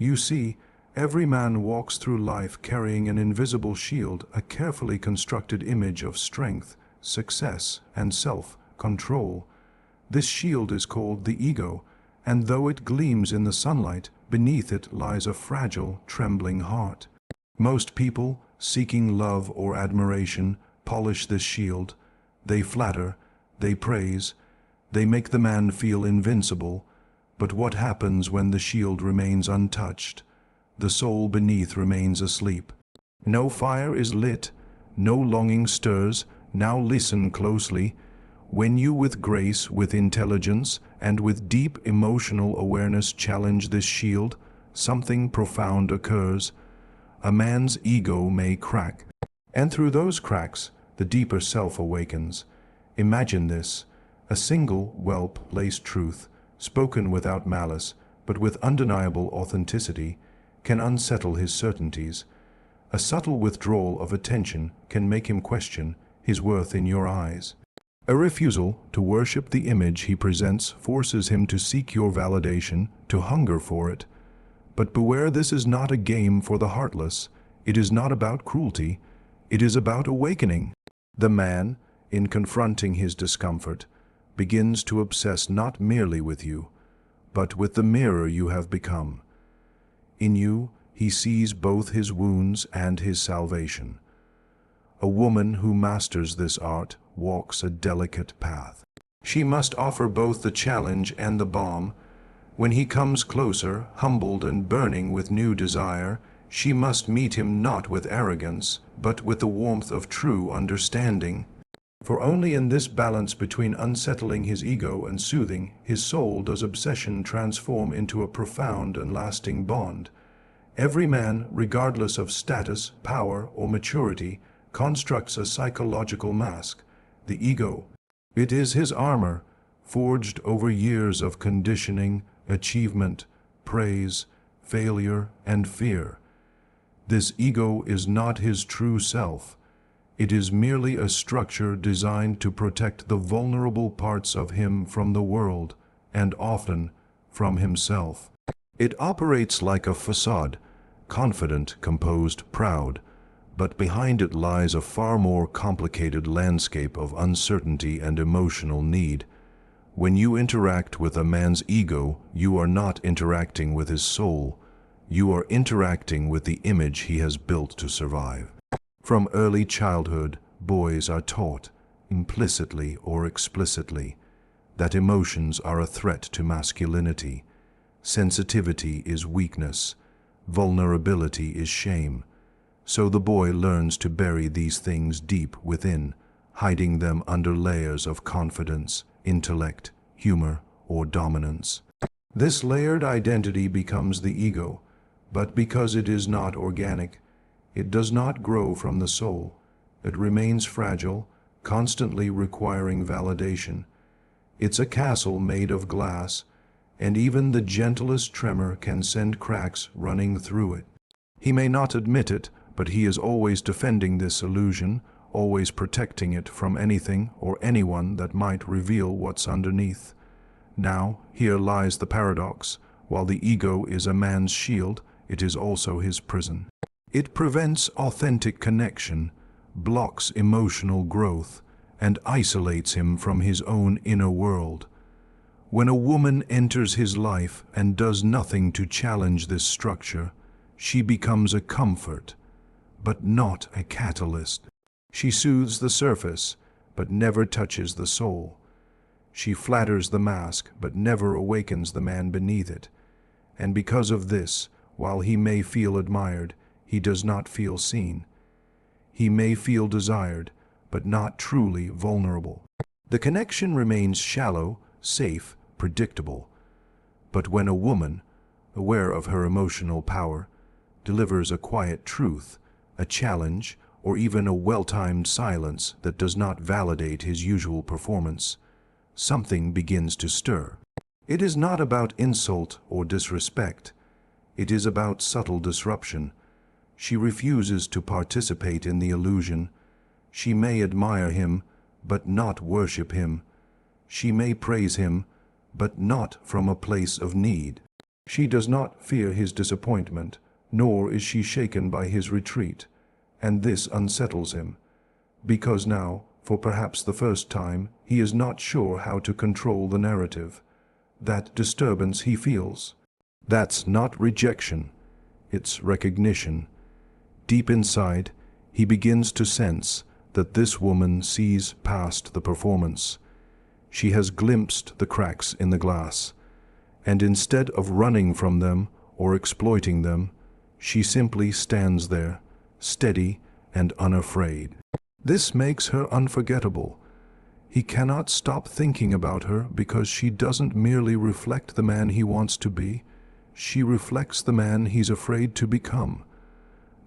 You see, every man walks through life carrying an invisible shield, a carefully constructed image of strength, success, and self-control. This shield is called the ego, and though it gleams in the sunlight, beneath it lies a fragile, trembling heart. Most people, seeking love or admiration, polish this shield. They flatter, they praise, they make the man feel invincible. But what happens when the shield remains untouched? The soul beneath remains asleep. No fire is lit, no longing stirs. Now listen closely. When you with grace, with intelligence, and with deep emotional awareness challenge this shield, something profound occurs. A man's ego may crack, and through those cracks, the deeper self awakens. Imagine this, a single, well-placed truth, spoken without malice, but with undeniable authenticity, can unsettle his certainties. A subtle withdrawal of attention can make him question his worth in your eyes. A refusal to worship the image he presents forces him to seek your validation, to hunger for it. But beware, this is not a game for the heartless. It is not about cruelty. It is about awakening. The man, in confronting his discomfort, begins to obsess not merely with you, but with the mirror you have become. In you, he sees both his wounds and his salvation. A woman who masters this art walks a delicate path. She must offer both the challenge and the balm. When he comes closer, humbled and burning with new desire, she must meet him not with arrogance, but with the warmth of true understanding. For only in this balance between unsettling his ego and soothing his soul does obsession transform into a profound and lasting bond. Every man, regardless of status, power, or maturity, constructs a psychological mask, the ego. It is his armor, forged over years of conditioning, achievement, praise, failure, and fear. This ego is not his true self. It is merely a structure designed to protect the vulnerable parts of him from the world, and often from himself. It operates like a facade, confident, composed, proud, but behind it lies a far more complicated landscape of uncertainty and emotional need. When you interact with a man's ego, you are not interacting with his soul. You are interacting with the image he has built to survive. From early childhood, boys are taught, implicitly or explicitly, that emotions are a threat to masculinity. Sensitivity is weakness. Vulnerability is shame. So the boy learns to bury these things deep within, hiding them under layers of confidence, intellect, humor, or dominance. This layered identity becomes the ego, but because it is not organic, it does not grow from the soul. It remains fragile, constantly requiring validation. It's a castle made of glass, and even the gentlest tremor can send cracks running through it. He may not admit it, but he is always defending this illusion, always protecting it from anything or anyone that might reveal what's underneath. Now, here lies the paradox. While the ego is a man's shield, it is also his prison. It prevents authentic connection, blocks emotional growth, and isolates him from his own inner world. When a woman enters his life and does nothing to challenge this structure, she becomes a comfort, but not a catalyst. She soothes the surface, but never touches the soul. She flatters the mask, but never awakens the man beneath it. And because of this, while he may feel admired, he does not feel seen. He may feel desired, but not truly vulnerable. The connection remains shallow, safe, predictable. But when a woman, aware of her emotional power, delivers a quiet truth, a challenge, or even a well-timed silence that does not validate his usual performance, something begins to stir. It is not about insult or disrespect. It is about subtle disruption. She refuses to participate in the illusion. She may admire him, but not worship him. She may praise him, but not from a place of need. She does not fear his disappointment, nor is she shaken by his retreat, and this unsettles him, because now, for perhaps the first time, he is not sure how to control the narrative. That disturbance he feels. That's not rejection, it's recognition. Deep inside, he begins to sense that this woman sees past the performance. She has glimpsed the cracks in the glass, and instead of running from them or exploiting them, she simply stands there, steady and unafraid. This makes her unforgettable. He cannot stop thinking about her because she doesn't merely reflect the man he wants to be, she reflects the man he's afraid to become.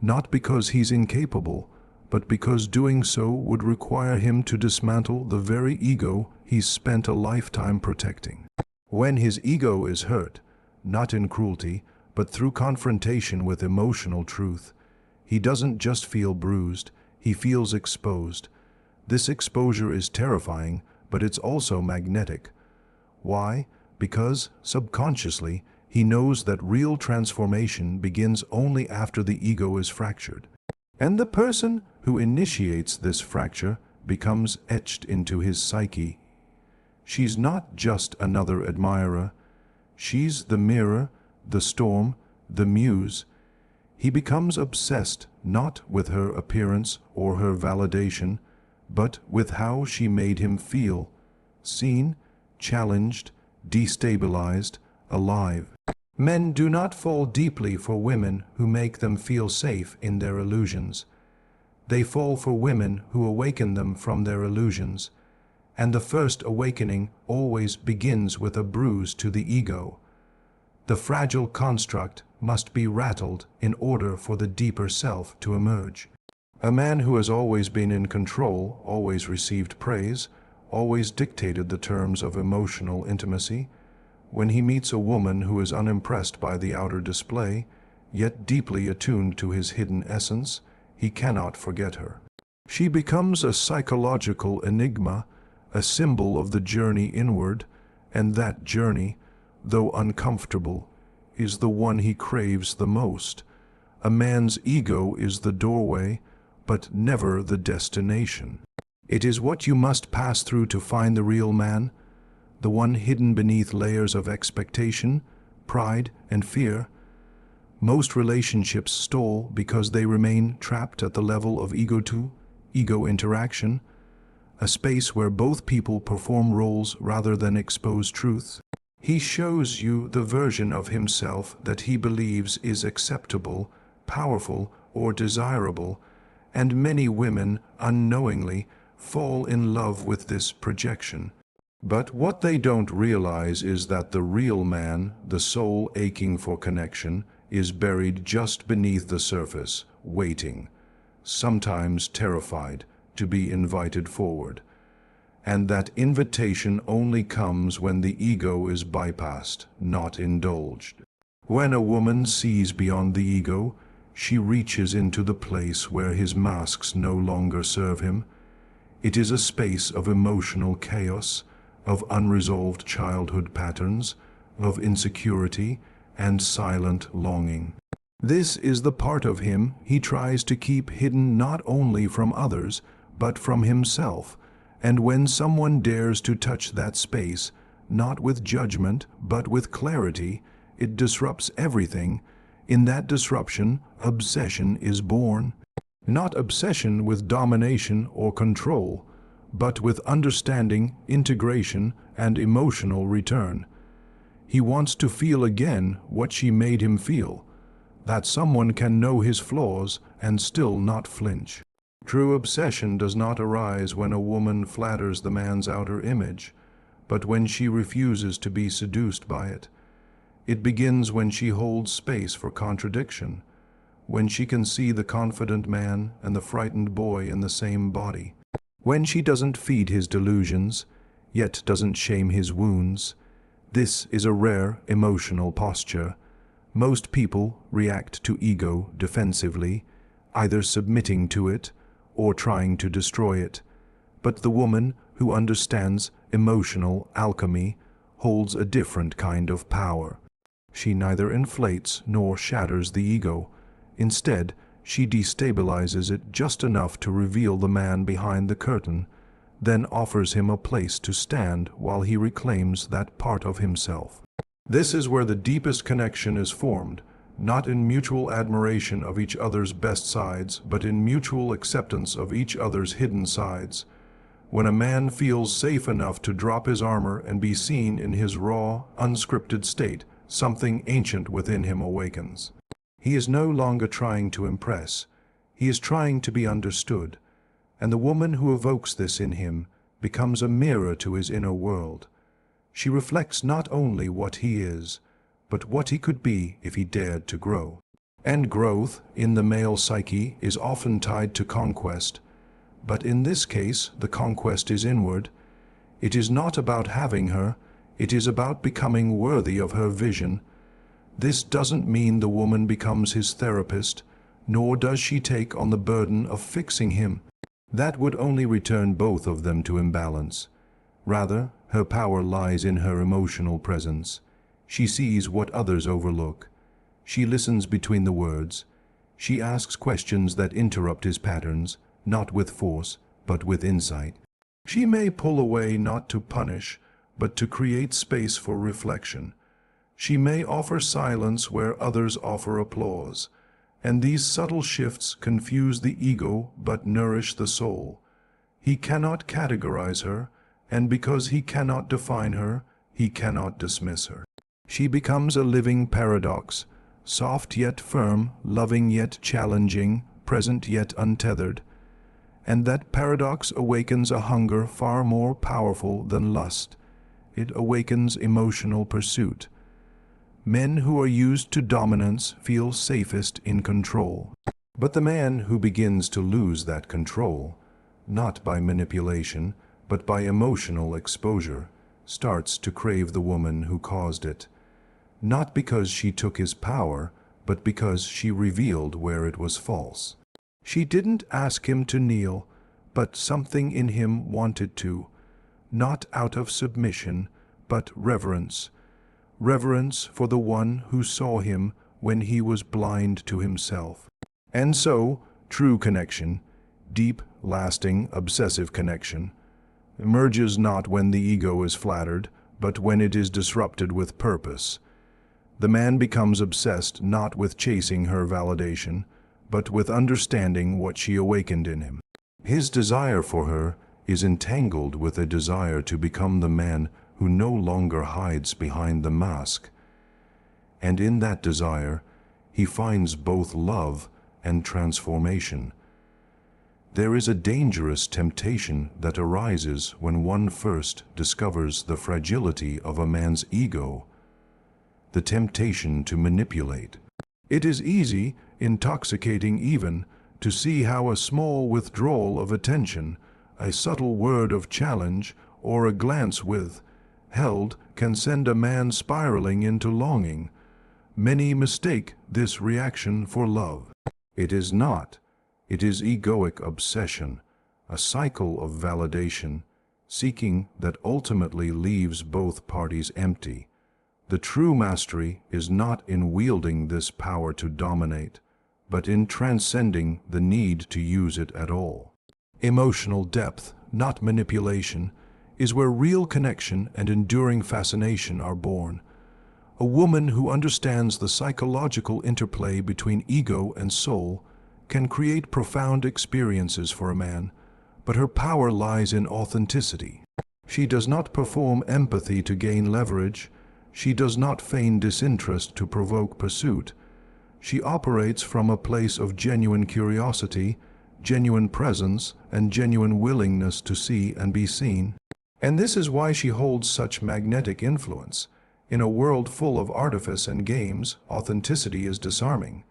Not because he's incapable, but because doing so would require him to dismantle the very ego he's spent a lifetime protecting. When his ego is hurt, not in cruelty, but through confrontation with emotional truth, he doesn't just feel bruised, he feels exposed. This exposure is terrifying, but it's also magnetic. Why? Because, subconsciously, he knows that real transformation begins only after the ego is fractured. And the person who initiates this fracture becomes etched into his psyche. She's not just another admirer. She's the mirror, the storm, the muse. He becomes obsessed not with her appearance or her validation, but with how she made him feel, seen, challenged, destabilized, alive. Men do not fall deeply for women who make them feel safe in their illusions. They fall for women who awaken them from their illusions, and the first awakening always begins with a bruise to the ego. The fragile construct must be rattled in order for the deeper self to emerge. A man who has always been in control, always received praise, always dictated the terms of emotional intimacy. When he meets a woman who is unimpressed by the outer display, yet deeply attuned to his hidden essence, he cannot forget her. She becomes a psychological enigma, a symbol of the journey inward, and that journey, though uncomfortable, is the one he craves the most. A man's ego is the doorway, but never the destination. It is what you must pass through to find the real man, the one hidden beneath layers of expectation, pride, and fear. Most relationships stall because they remain trapped at the level of ego interaction, a space where both people perform roles rather than expose truths. He shows you the version of himself that he believes is acceptable, powerful, or desirable, and many women, unknowingly, fall in love with this projection. But what they don't realize is that the real man, the soul aching for connection, is buried just beneath the surface, waiting, sometimes terrified, to be invited forward. And that invitation only comes when the ego is bypassed, not indulged. When a woman sees beyond the ego, she reaches into the place where his masks no longer serve him. It is a space of emotional chaos, of unresolved childhood patterns, of insecurity and silent longing. This is the part of him he tries to keep hidden not only from others, but from himself. And when someone dares to touch that space, not with judgment, but with clarity, it disrupts everything. In that disruption, obsession is born. Not obsession with domination or control, but with understanding, integration, and emotional return. He wants to feel again what she made him feel, that someone can know his flaws and still not flinch. True obsession does not arise when a woman flatters the man's outer image, but when she refuses to be seduced by it. It begins when she holds space for contradiction, when she can see the confident man and the frightened boy in the same body. When she doesn't feed his delusions, yet doesn't shame his wounds. This is a rare emotional posture. Most people react to ego defensively, either submitting to it or trying to destroy it. But the woman who understands emotional alchemy holds a different kind of power. She neither inflates nor shatters the ego. Instead, she destabilizes it just enough to reveal the man behind the curtain, then offers him a place to stand while he reclaims that part of himself. This is where the deepest connection is formed, not in mutual admiration of each other's best sides, but in mutual acceptance of each other's hidden sides. When a man feels safe enough to drop his armor and be seen in his raw, unscripted state, something ancient within him awakens. He is no longer trying to impress. He is trying to be understood. And the woman who evokes this in him becomes a mirror to his inner world. She reflects not only what he is, but what he could be if he dared to grow. And growth, in the male psyche, is often tied to conquest. But in this case, the conquest is inward. It is not about having her, it is about becoming worthy of her vision. This doesn't mean the woman becomes his therapist, nor does she take on the burden of fixing him. That would only return both of them to imbalance. Rather, her power lies in her emotional presence. She sees what others overlook. She listens between the words. She asks questions that interrupt his patterns, not with force, but with insight. She may pull away not to punish, but to create space for reflection. She may offer silence where others offer applause. And these subtle shifts confuse the ego but nourish the soul. He cannot categorize her, and because he cannot define her, he cannot dismiss her. She becomes a living paradox, soft yet firm, loving yet challenging, present yet untethered. And that paradox awakens a hunger far more powerful than lust. It awakens emotional pursuit. Men who are used to dominance feel safest in control. But the man who begins to lose that control, not by manipulation, but by emotional exposure, starts to crave the woman who caused it. Not because she took his power, but because she revealed where it was false. She didn't ask him to kneel, but something in him wanted to, not out of submission, but reverence. Reverence for the one who saw him when he was blind to himself. And so, true connection, deep, lasting, obsessive connection, emerges not when the ego is flattered, but when it is disrupted with purpose. The man becomes obsessed not with chasing her validation, but with understanding what she awakened in him. His desire for her is entangled with a desire to become the man who no longer hides behind the mask. And in that desire, he finds both love and transformation. There is a dangerous temptation that arises when one first discovers the fragility of a man's ego, the temptation to manipulate. It is easy, intoxicating even, to see how a small withdrawal of attention, a subtle word of challenge, or a glance held can send a man spiraling into longing. Many mistake this reaction for love. It is not. It is egoic obsession, a cycle of validation, seeking that ultimately leaves both parties empty. The true mastery is not in wielding this power to dominate, but in transcending the need to use it at all. Emotional depth, not manipulation, is where real connection and enduring fascination are born. A woman who understands the psychological interplay between ego and soul can create profound experiences for a man, but her power lies in authenticity. She does not perform empathy to gain leverage. She does not feign disinterest to provoke pursuit. She operates from a place of genuine curiosity, genuine presence, and genuine willingness to see and be seen. And this is why she holds such magnetic influence. In a world full of artifice and games, authenticity is disarming.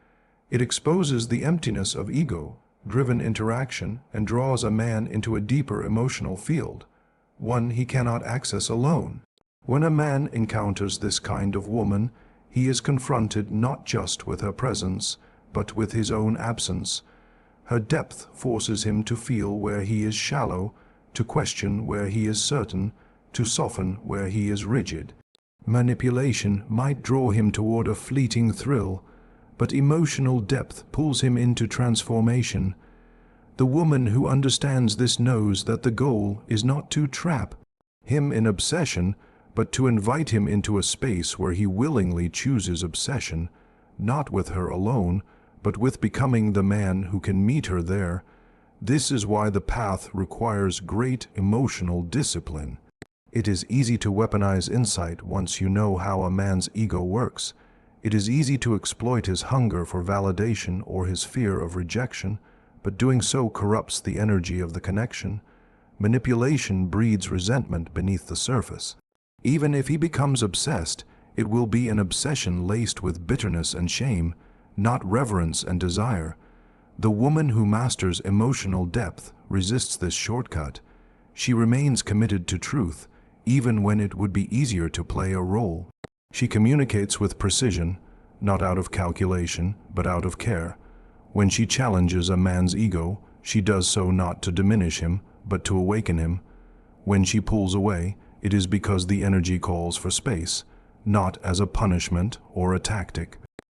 It exposes the emptiness of ego-driven interaction and draws a man into a deeper emotional field, one he cannot access alone. When a man encounters this kind of woman, he is confronted not just with her presence, but with his own absence. Her depth forces him to feel where he is shallow, to question where he is certain, to soften where he is rigid. Manipulation might draw him toward a fleeting thrill, but emotional depth pulls him into transformation. The woman who understands this knows that the goal is not to trap him in obsession, but to invite him into a space where he willingly chooses obsession, not with her alone, but with becoming the man who can meet her there. This is why the path requires great emotional discipline. It is easy to weaponize insight once you know how a man's ego works. It is easy to exploit his hunger for validation or his fear of rejection, but doing so corrupts the energy of the connection. Manipulation breeds resentment beneath the surface. Even if he becomes obsessed, it will be an obsession laced with bitterness and shame, not reverence and desire. The woman who masters emotional depth resists this shortcut. She remains committed to truth, even when it would be easier to play a role. She communicates with precision, not out of calculation, but out of care. When she challenges a man's ego, she does so not to diminish him, but to awaken him. When she pulls away, it is because the energy calls for space, not as a punishment or a tactic.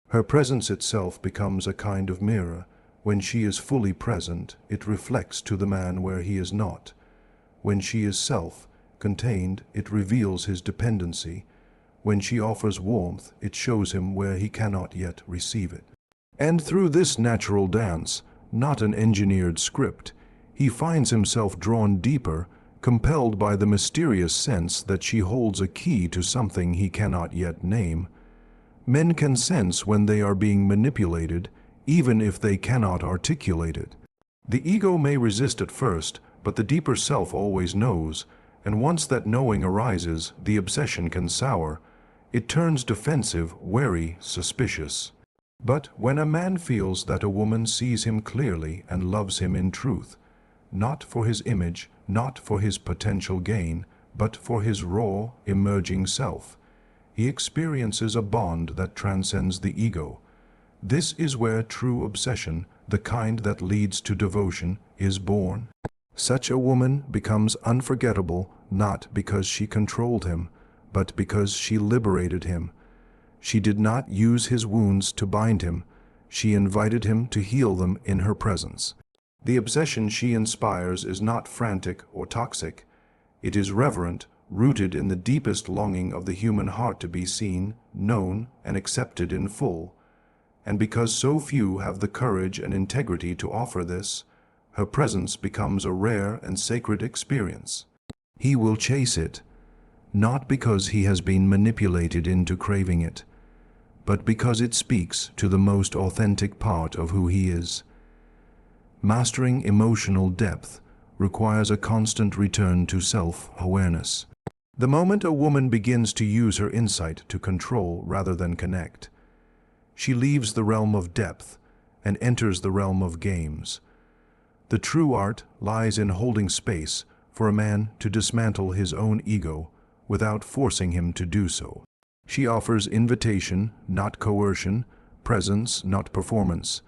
Her presence itself becomes a kind of mirror. When she is fully present, it reflects to the man where he is not. When she is self-contained, it reveals his dependency. When she offers warmth, it shows him where he cannot yet receive it. And through this natural dance, not an engineered script, he finds himself drawn deeper, compelled by the mysterious sense that she holds a key to something he cannot yet name. Men can sense when they are being manipulated, even if they cannot articulate it. The ego may resist at first, but the deeper self always knows, and once that knowing arises, the obsession can sour. It turns defensive, wary, suspicious. But when a man feels that a woman sees him clearly and loves him in truth, not for his image, not for his potential gain, but for his raw, emerging self, he experiences a bond that transcends the ego. This is where true obsession, the kind that leads to devotion, is born. Such a woman becomes unforgettable not because she controlled him, but because she liberated him. She did not use his wounds to bind him. She invited him to heal them in her presence. The obsession she inspires is not frantic or toxic. It is reverent, rooted in the deepest longing of the human heart to be seen, known, and accepted in full. And because so few have the courage and integrity to offer this, her presence becomes a rare and sacred experience. He will chase it, not because he has been manipulated into craving it, but because it speaks to the most authentic part of who he is. Mastering emotional depth requires a constant return to self-awareness. The moment a woman begins to use her insight to control rather than connect, she leaves the realm of depth and enters the realm of games. The true art lies in holding space for a man to dismantle his own ego without forcing him to do so. She offers invitation, not coercion, presence, not performance,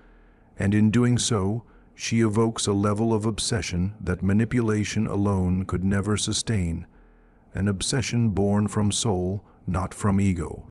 and in doing so, she evokes a level of obsession that manipulation alone could never sustain, an obsession born from soul, not from ego.